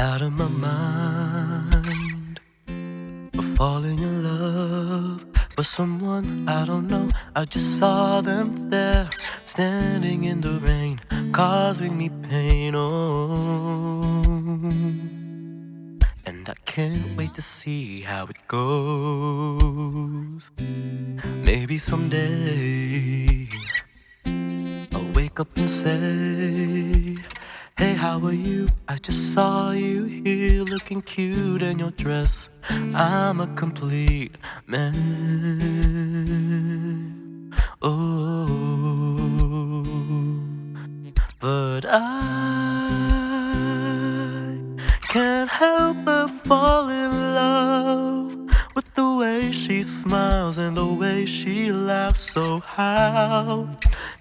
out of my mind, falling in love with someone I don't know. I just saw them there, standing in the rain, causing me pain. Oh, and I can't wait to see how it goes. Maybe someday I'll wake up and say, hey, how are you? I just saw you here looking cute in your dress. I'm a complete mess. Oh, but I can't help but fall in love with the way she smiles and the way she laughs. So how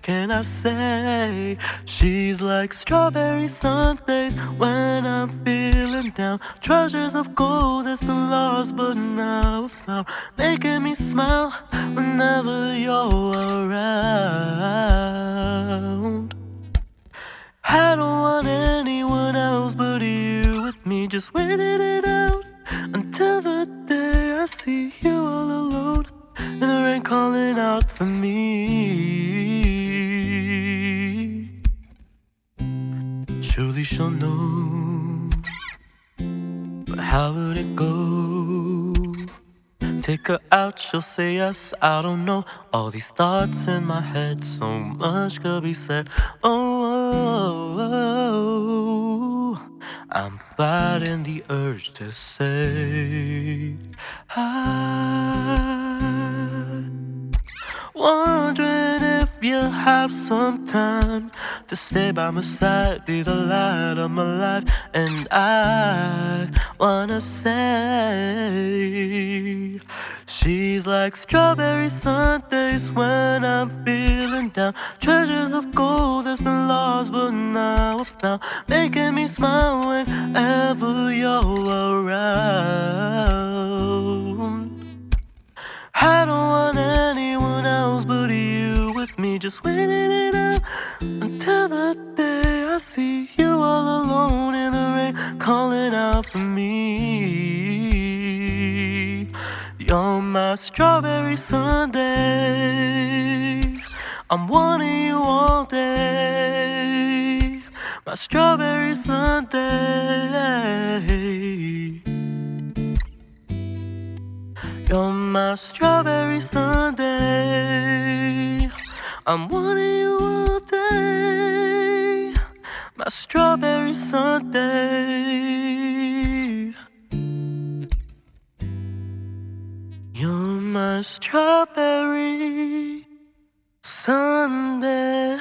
can I say she's like strawberry Sundaes when I'm feeling down? Treasures of gold that's been lost but now found, making me smile whenever you're around. I don't want anyone else but you with me, just waiting it out until the day I see you all alone in the rain calling out for me. Surely she'll know, but how would it go? Take her out, she'll say yes, I don't know. All these thoughts in my head, so much could be said. Oh, I'm fighting the urge to say I'm wondering if you have some time to stay by my side, be the light of my life. And I wanna say she's like strawberry Sundaes when I'm feeling down. Treasures of gold that's been lost but now found, making me smile whenever you're around. I don't want anyone else but you with me, just waiting it out until the day I see you all alone in the rain calling out for me. You're my strawberry Sundae, I'm wanting you all day. My strawberry Sundae, you're my strawberry Sundae, I'm wanting you all day. My strawberry Sundae, you're my strawberry Sundae.